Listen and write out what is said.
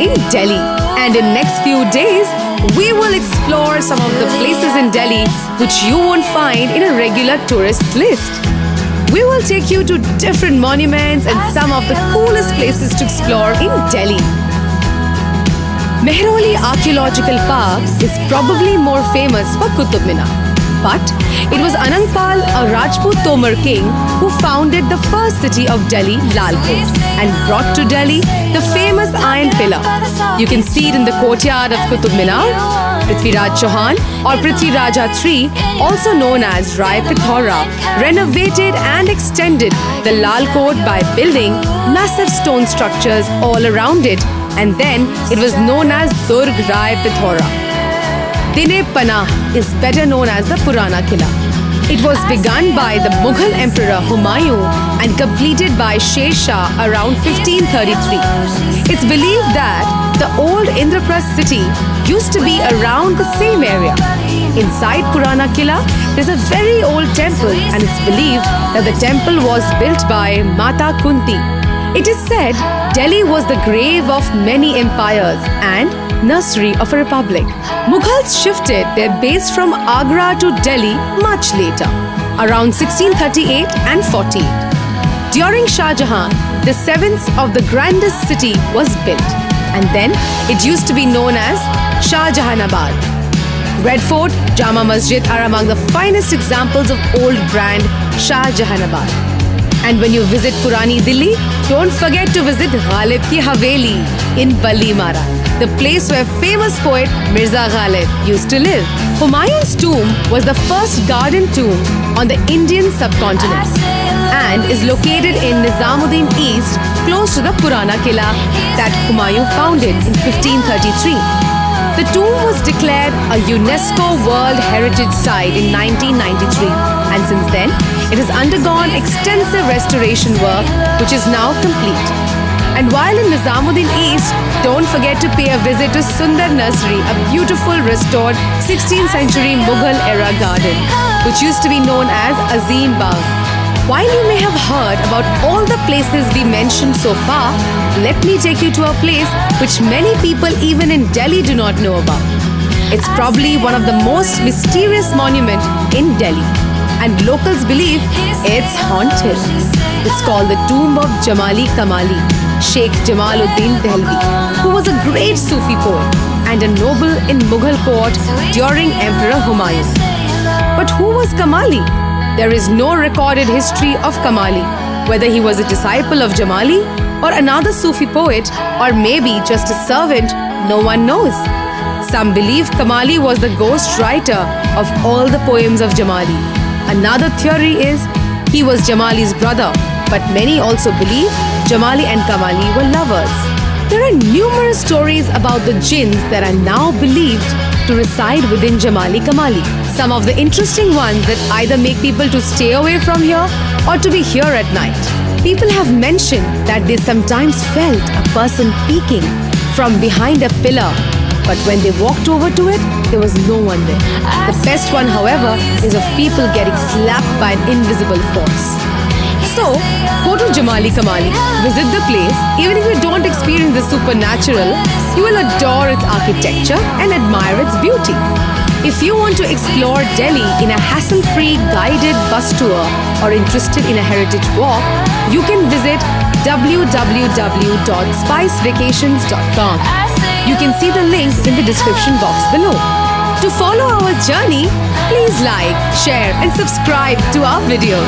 in Delhi. And in next few days, we will explore some of the places in Delhi which you won't find in a regular tourist list. We will take you to different monuments and some of the coolest places to explore in Delhi. Mehrauli Archaeological Park is probably more famous for Qutub Minar. But it was Anangpal, a Rajput Tomar king, who founded the first city of Delhi, Lal Kot, and brought to Delhi the famous Iron Pillar. You can see it in the courtyard of Qutub Minar. Prithviraj Chauhan or Prithviraja III, also known as Rai Pithora, renovated and extended the Lal Kot by building massive stone structures all around it, and then it was known as Durg Rai Pithora. Din-e-Panah is better known as the Purana Killa. It was begun by the Mughal Emperor Humayun and completed by Sher Shah around 1533. It's believed that the old Indraprasth city used to be around the same area. Inside Purana Killa, there's a very old temple, and it's believed that the temple was built by Mata Kunti. It is said Delhi was the grave of many empires and nursery of a republic. Mughals shifted their base from Agra to Delhi much later, around 1638 and 48. During Shah Jahan, the seventh of the grandest city was built, and then it used to be known as Shah Jahanabad. Red Fort, Jama Masjid are among the finest examples of old brand Shah Jahanabad. And when you visit Purani Delhi, don't forget to visit Ghalib Ki Haveli in Balimara, the place where famous poet Mirza Ghalib used to live. Humayun's tomb was the first garden tomb on the Indian subcontinent and is located in Nizamuddin East, close to the Purana Killa that Humayun founded in 1533. The tomb was declared a UNESCO World Heritage Site in 1993, and since then, it has undergone extensive restoration work, which is now complete. And while in Nizamuddin East, don't forget to pay a visit to Sundar Nursery, a beautiful restored 16th century Mughal era garden, which used to be known as Azim Bagh. While you may have heard about all the places we mentioned so far, let me take you to a place which many people even in Delhi do not know about. It's probably one of the most mysterious monuments in Delhi, and locals believe it's haunted. It's called the Tomb of Jamali Kamali, Sheikh Jamaluddin Dehlvi, who was a great Sufi poet and a noble in Mughal court during Emperor Humayun. But who was Kamali? There is no recorded history of Kamali, whether he was a disciple of Jamali or another Sufi poet, or maybe just a servant, no one knows. Some believe Kamali was the ghost writer of all the poems of Jamali. Another theory is he was Jamali's brother, but many also believe Jamali and Kamali were lovers. There are numerous stories about the jinns that are now believed to reside within Jamali Kamali. Some of the interesting ones that either make people to stay away from here or to be here at night. People have mentioned that they sometimes felt a person peeking from behind a pillar, but when they walked over to it, there was no one there. The best one, however, is of people getting slapped by an invisible force. So, go to Jamali Kamali, visit the place. Even if you don't experience the supernatural, you will adore its architecture and admire its beauty. If you want to explore Delhi in a hassle-free guided bus tour or interested in a heritage walk, you can visit www.spicevacations.com. You can see the link in the description box below. To follow our journey, please like, share and subscribe to our videos.